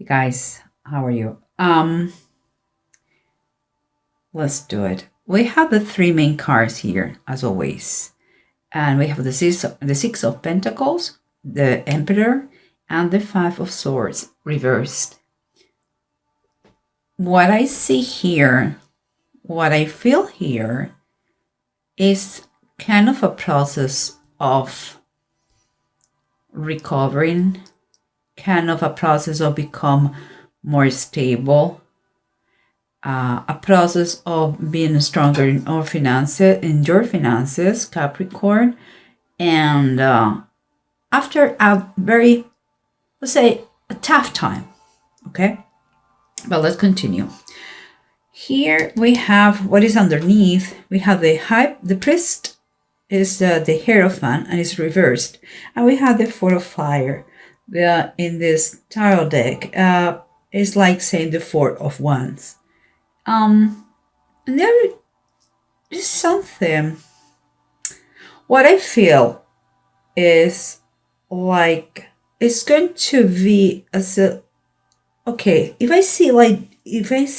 Hey guys, how are you? Let's do it. We have the three main cards here, as always. And we have the Six of Pentacles, the Emperor, and the Five of Swords reversed. What I see here, what I feel here, is kind of a process of recovering, kind of a process of become more stable, a process of being stronger in our finances, in your finances, Capricorn, and after a very, let's say, a tough time. Okay, but let's continue. Here we have what is underneath. We have the priest is the Hierophant and it's reversed, and we have the Four of Fire. In this tarot deck, is like saying the Four of Wands. And there is something. What I feel is like it's going to be as a okay. If I see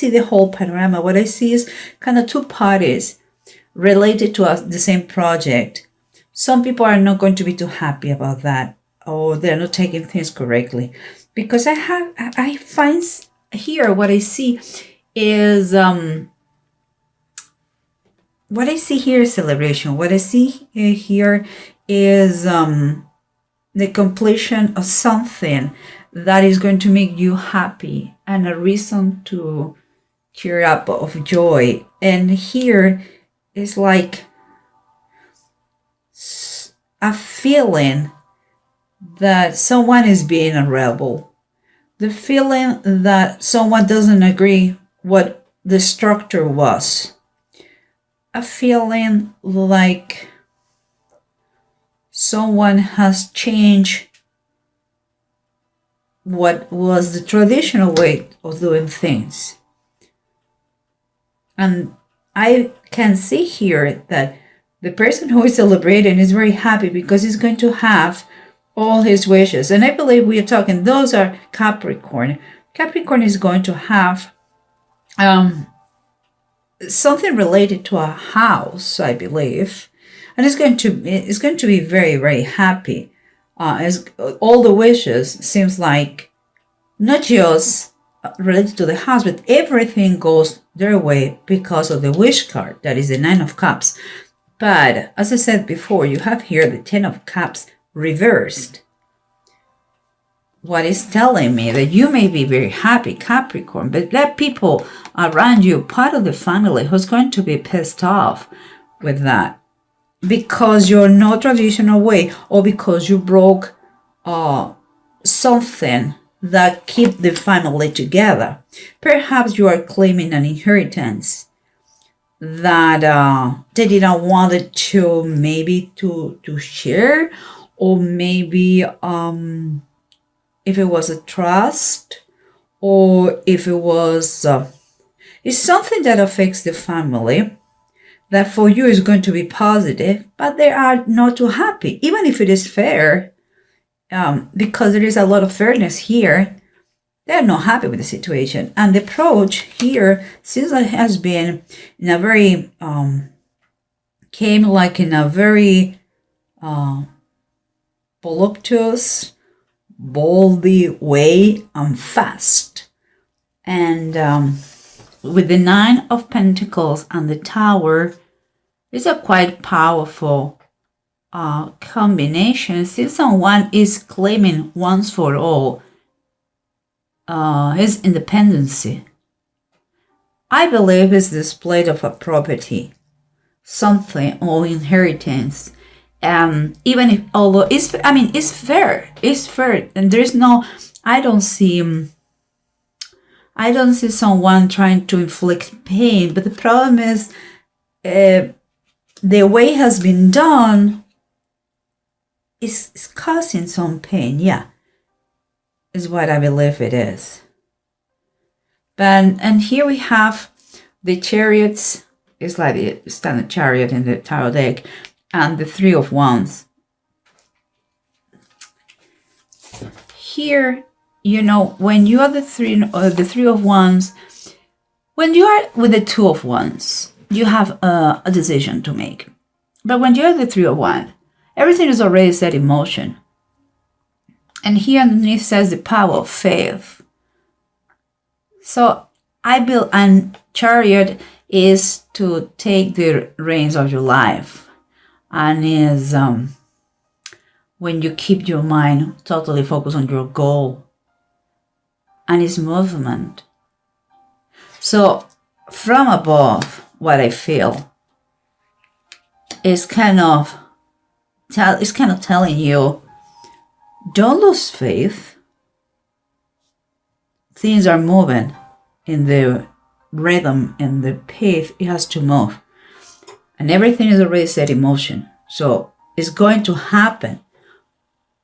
the whole panorama, what I see is kind of two parties related to the same project. Some people are not going to be too happy about that, or they're not taking things correctly, because I find here what I see is what I see here is celebration. What I see here is the completion of something that is going to make you happy and a reason to cheer up of joy. And here is like a feeling that someone is being a rebel, the feeling that someone doesn't agree what the structure was, a feeling like someone has changed what was the traditional way of doing things. And I can see here that the person who is celebrating is very happy because he's going to have all his wishes. And I believe we are talking, those are Capricorn. Capricorn is going to have something related to a house, I believe. And it's going to be very, very happy. As all the wishes seems like not just related to the house, but everything goes their way because of the wish card. That is the Nine of Cups. But as I said before, you have here the Ten of Cups reversed. What is telling me that you may be very happy, Capricorn, but there are people around you, part of the family, who's going to be pissed off with that because you're no traditional way, or because you broke something that keep the family together. Perhaps you are claiming an inheritance that they didn't want it to maybe to share, or maybe if it was a trust, or if it was it's something that affects the family that for you is going to be positive, but they are not too happy, even if it is fair, because there is a lot of fairness here. They're not happy with the situation. And the approach here seems like has been in a very, came like in a very voluptuous, boldy way and fast. And with the Nine of Pentacles and the Tower, it's a quite powerful combination. Since someone is claiming once for all his independency, I believe it's displayed of a property, something, or inheritance. Even if, although it's fair, and there's no, I don't see someone trying to inflict pain, but the problem is the way it has been done is causing some pain. Yeah, is what I believe it is. And here we have the Chariots. It's like the standard Chariot in the tarot deck, and the Three of Wands. Here when you are the three of wands, when you are with the two of wands, you have a decision to make. But when you're the three of wands, everything is already set in motion. And here underneath says the power of faith. So and Chariot is to take the reins of your life, and is when you keep your mind totally focused on your goal, and is movement. So from above, what I feel is kind of telling you, don't lose faith. Things are moving in the rhythm and the pace it has to move. And everything is already set in motion. So it's going to happen.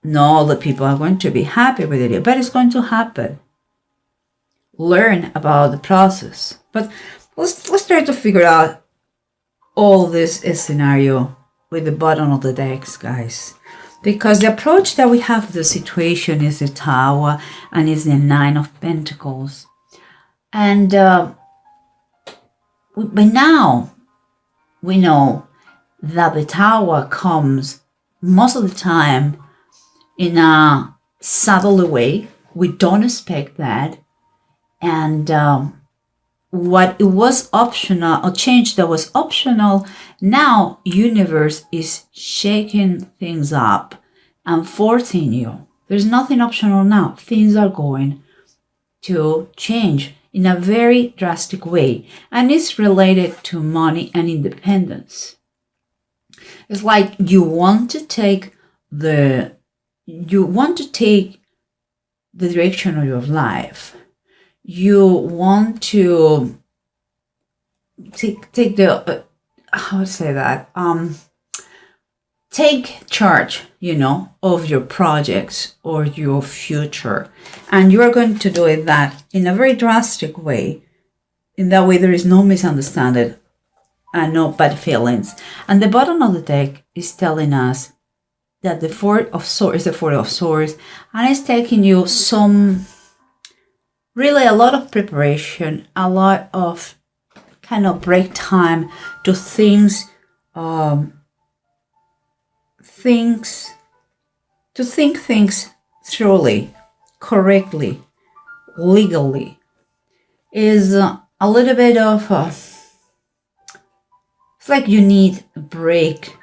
Not all the people are going to be happy with it, but it's going to happen. Learn about the process. But let's try to figure out all this scenario with the bottom of the decks, guys. Because the approach that we have to the situation is the Tower and is the Nine of Pentacles. And but now we know that the Tower comes most of the time in a subtle way. We don't expect that. And what it was optional, or change that was optional, now universe is shaking things up and forcing you. There's nothing optional now. Things are going to change in a very drastic way, and it's related to money and independence. It's like you want to take the direction of your life. You want to take the how to say that, take charge, of your projects or your future, and you are going to do that in a very drastic way. In that way, there is no misunderstanding and no bad feelings. And the bottom of the deck is telling us that the Four of Swords is the Four of Swords, and it's taking you really a lot of preparation, a lot of kind of break time to think things thoroughly, correctly, legally. Is a little bit of it's like you need a break,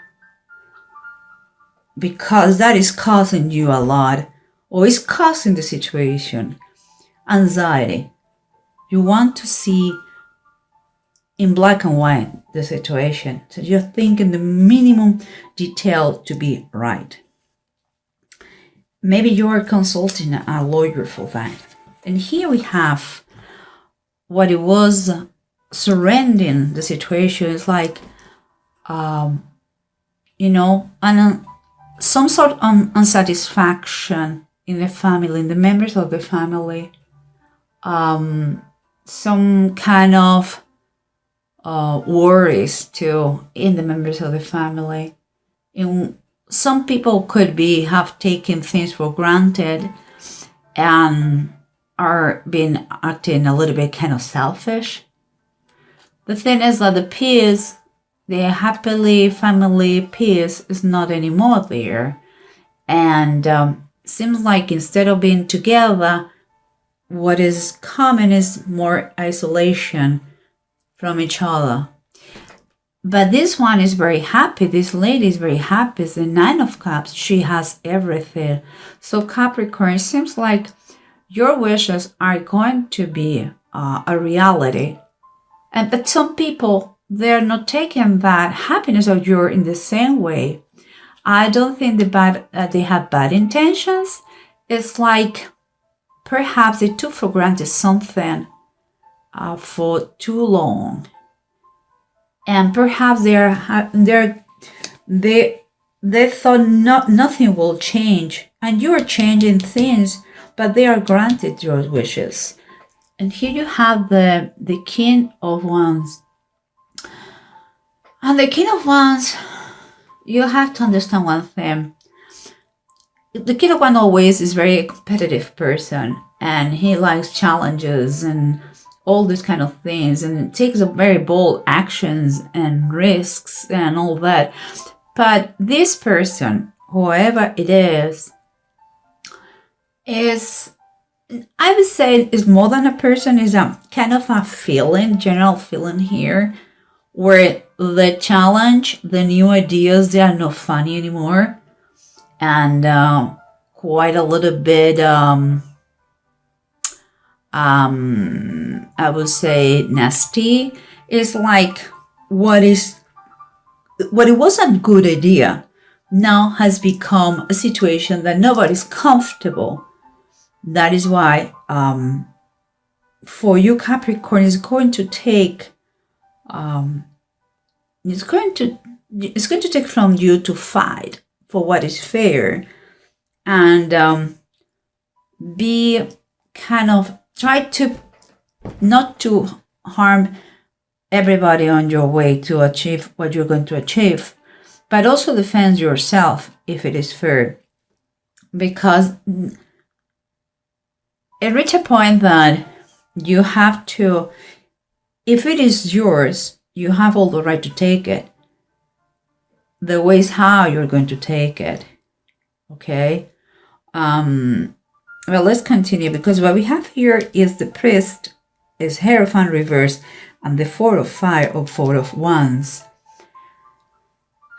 because that is causing you a lot, or is causing the situation anxiety. You want to see in black and white the situation, so you're thinking the minimum detail to be right. Maybe you're consulting a lawyer for that. And here we have what it was surrendering the situation. Is like some sort of unsatisfaction in the family, in the members of the family, some kind of worries too in the members of the family. Some people could have taken things for granted and are acting a little bit kind of selfish. The thing is that the happily family peace is not anymore there, and seems like instead of being together, what is common is more isolation from each other. But this one is very happy. This lady is very happy. It's the Nine of Cups. She has everything. So Capricorn, it seems like your wishes are going to be a reality. But some people, they're not taking that happiness of yours in the same way. I don't think they have bad intentions. It's like perhaps they took for granted something for too long, and perhaps they thought nothing will change, and you are changing things, but they are granted your wishes. And here you have the King of Wands, and the King of Wands, you have to understand one thing. the King of One always is very competitive person, and he likes challenges and all these kind of things, and takes a very bold actions and risks and all that. But this person, whoever it is, I would say is more than a person, is a kind of a feeling, general feeling here, where the challenge, the new ideas, they are not funny anymore, and quite a little bit, I would say nasty. It's like what it was a good idea now has become a situation that nobody's comfortable. That is why, for you, Capricorn, is going to take, it's going to take from you to fight for what is fair, and be kind of try to not to harm everybody on your way to achieve what you're going to achieve, but also defend yourself if it is fair, because it reach a point that you have to, if it is yours, you have all the right to take it. The way is how you're going to take it. Okay. Well, let's continue, because what we have here is the priest, is Hierophant reversed, and the Four of Fire or Four of Wands.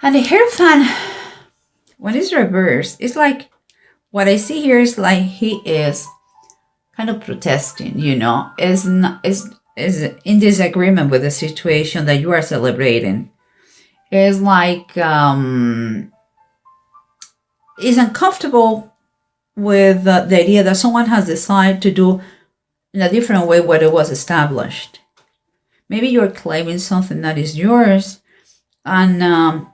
And the Hierophant, when it's reversed, it's like, what I see here is like he is kind of protesting, is in disagreement with the situation that you are celebrating. Is like, is uncomfortable with the idea that someone has decided to do in a different way what it was established. Maybe you're claiming something that is yours, and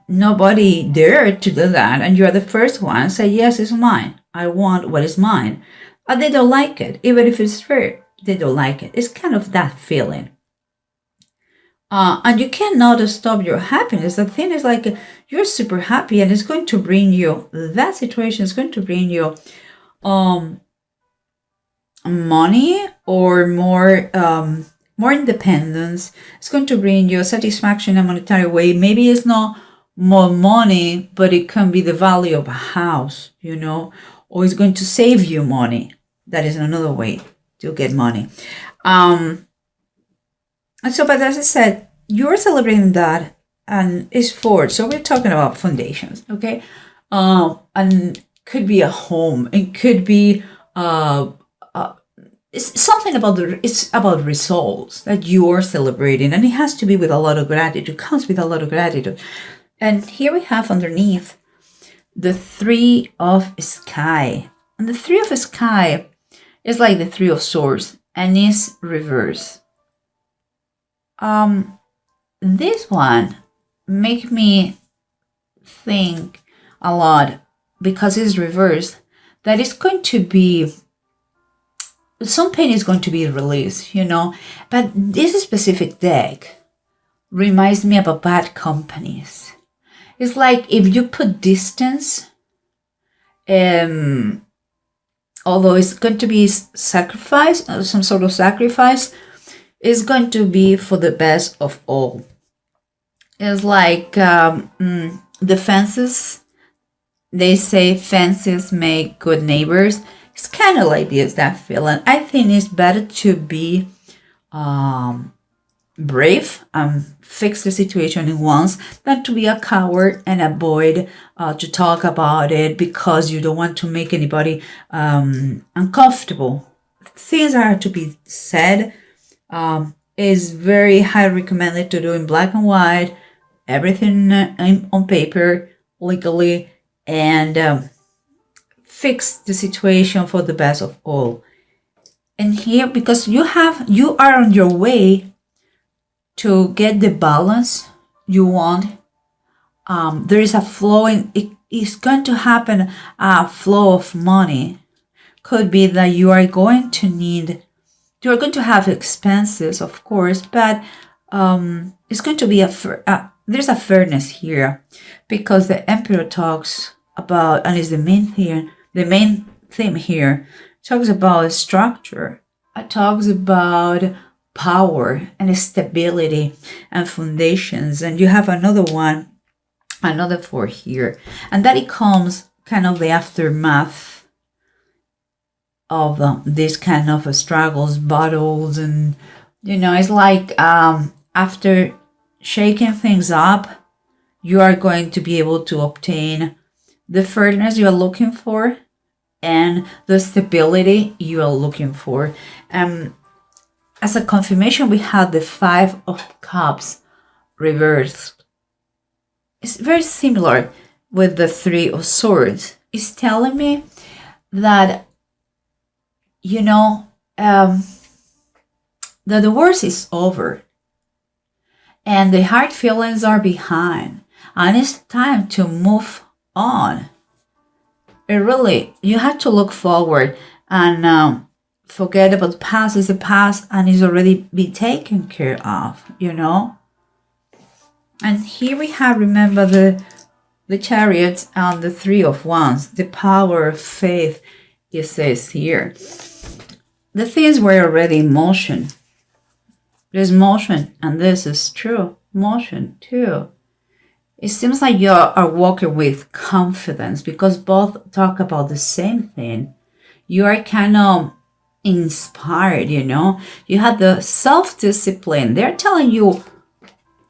nobody dared to do that, and you're the first one say, yes, it's mine, I want what is mine. But they don't like it, even if it's fair, they don't like it. It's kind of that feeling. And you cannot stop your happiness. The thing is, like, you're super happy, and it's going to bring you, that situation is going to bring you money, or more independence. It's going to bring you satisfaction in a monetary way. Maybe it's not more money, but it can be the value of a house, or it's going to save you money. That is another way to get money. But as I said, you're celebrating that, and it's forward. So we're talking about foundations, okay? And could be a home. It could be it's something about it's about results that you are celebrating, and it has to be with a lot of gratitude. Comes with a lot of gratitude. And here we have underneath the Three of Sky, and the Three of Sky is like the Three of Swords, and is reverse. This one make me think a lot, because it's reversed, that it's going to be, some pain is going to be released, but this specific deck reminds me about bad companies. It's like if you put distance, although it's going to be sacrifice, some sort of sacrifice, it's going to be for the best of all. It's like the fences. They say fences make good neighbors. It's kind of like this, that feeling. I think it's better to be brave and fix the situation at once than to be a coward and avoid to talk about it because you don't want to make anybody uncomfortable. Things are to be said. Is very highly recommended to do in black and white, everything on paper, legally, and fix the situation for the best of all. And here, because you are on your way to get the balance you want, there is a flow it is going to happen, a flow of money. Could be that you are going to have expenses, of course, but it's going to be there's a fairness here, because the Emperor talks about, and is the main thing, The main theme here talks about structure. It talks about power and stability and foundations. And you have another one, another 4 here. And that it comes kind of the aftermath of this kind of struggles, battles, and it's like after shaking things up, you are going to be able to obtain the firmness you are looking for and the stability you are looking for. As a confirmation, we have the 5 of Cups reversed. It's very similar with the 3 of Swords. It's telling me that, that the worst is over and the hard feelings are behind, and it's time to move on. You have to look forward and forget about the past. Is the past and is already been taken care of, And here we have, remember, the Chariots and the 3 of Wands, the power of faith, it says here. The things were already in motion. There's motion, and this is true. Motion, too. It seems like you are walking with confidence because both talk about the same thing. You are kind of inspired, You have the self-discipline. They're telling you,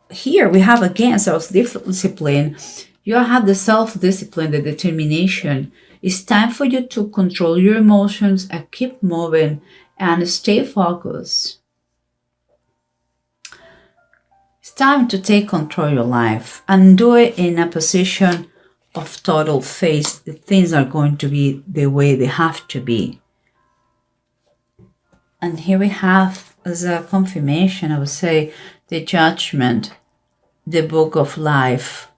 here we have again self-discipline. You have the self-discipline, the determination. It's time for you to control your emotions and keep moving and stay focused. It's time to take control of your life and do it in a position of total faith. Things are going to be the way they have to be. And here we have, as a confirmation, I would say, the Judgment, the Book of Life.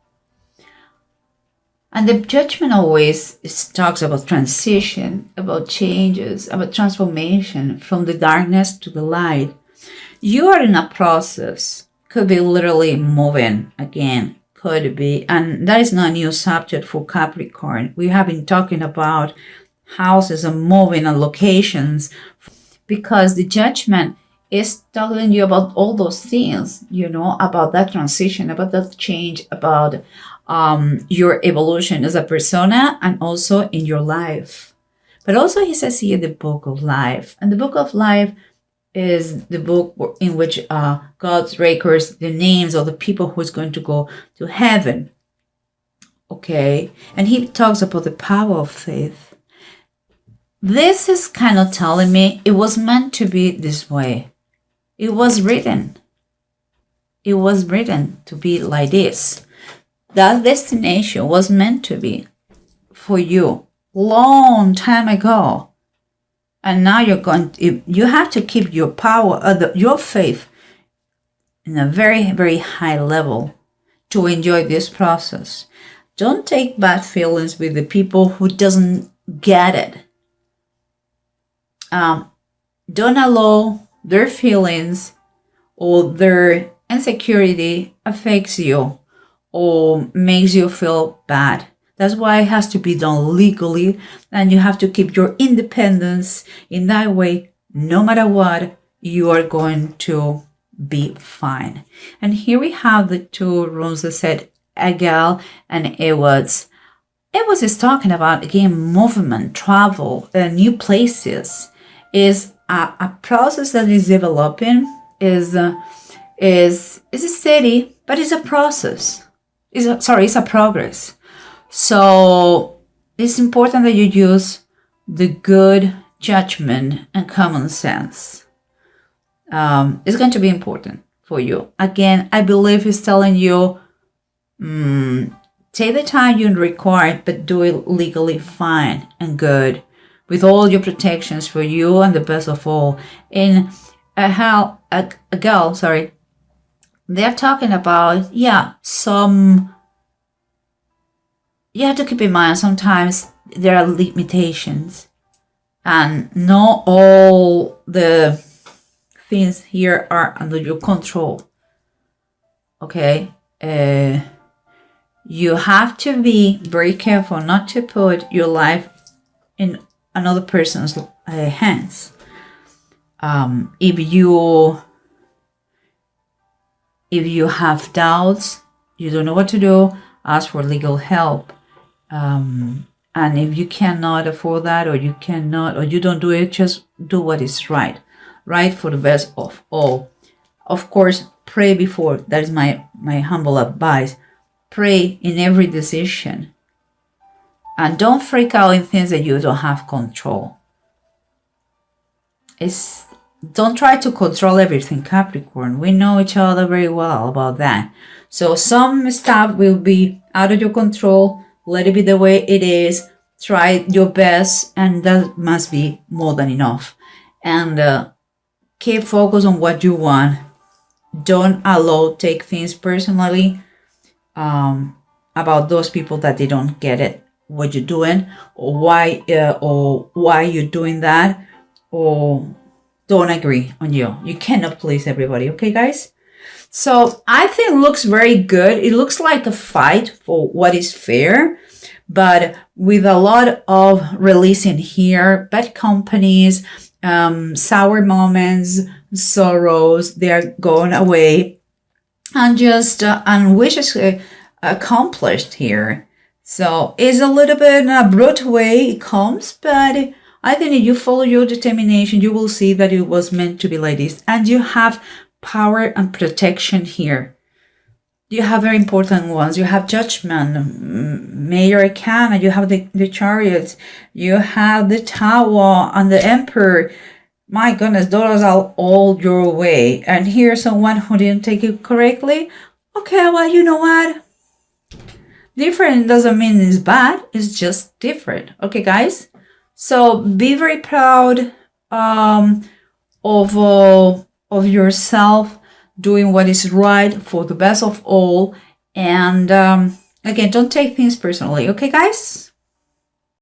And the Judgment always talks about transition, about changes, about transformation from the darkness to the light. You are in a process. Could be literally moving again. Could be. And that is not a new subject for Capricorn. We have been talking about houses and moving and locations because the Judgment is telling you about all those things, about that transition, about that change, about your evolution as a persona and also in your life. But also he says here the Book of Life. And the Book of Life is the book in which God records the names of the people who is going to go to heaven. Okay? And he talks about the power of faith. This is kind of telling me it was meant to be this way. It was written. It was written to be like this. That destination was meant to be for you long time ago. And now you have to keep your power, your faith in a very, very high level to enjoy this process. Don't take bad feelings with the people who doesn't get it. Don't allow their feelings or their insecurity affects you or makes you feel bad. That's why it has to be done legally, and you have to keep your independence. In that way, no matter what, you are going to be fine. And here we have the 2 runes that said Egal and Ewods. Ewods is talking about, again, movement, travel, new places. Is a process that is developing, is steady, but it's a process. It's a progress. So it's important that you use the good judgment and common sense. It's going to be important for you. Again, I believe he's telling you, take the time you require, but do it legally fine and good, with all your protections for you and the best of all. In Egal, they're talking about, you have to keep in mind sometimes there are limitations and not all the things here are under your control. Okay? You have to be very careful not to put your life in another person's hands. If you have doubts, you don't know what to do, ask for legal help. And if you cannot afford that, or you don't do it, just do what is right for the best of all. Of course, pray before. That is my humble advice. Pray in every decision. And don't freak out in things that you don't have control. Don't try to control everything, Capricorn. We know each other very well about that. So some stuff will be out of your control. Let it be the way it is. Try your best, and that must be more than enough. And keep focused on what you want. Don't take things personally about those people that they don't get it, what you're doing, or why you're doing that, or don't agree on you. You cannot please everybody, okay, guys? So I think it looks very good. It looks like a fight for what is fair, but with a lot of releasing here, bad companies, sour moments, sorrows, they are going away, and just and wishes accomplished here. So it's a little bit in a brute way it comes, but I think if you follow your determination, you will see that it was meant to be like this. And you have power and protection here. You have very important ones. You have Judgment, Major Arcana, you have the Chariots, you have the Tower and the Emperor. My goodness, those are all your way. And here's someone who didn't take it correctly. Okay, well, you know what? Different doesn't mean it's bad. It's just different. Okay, guys? So be very proud of yourself, doing what is right for the best of all. And again, don't take things personally. Okay, guys?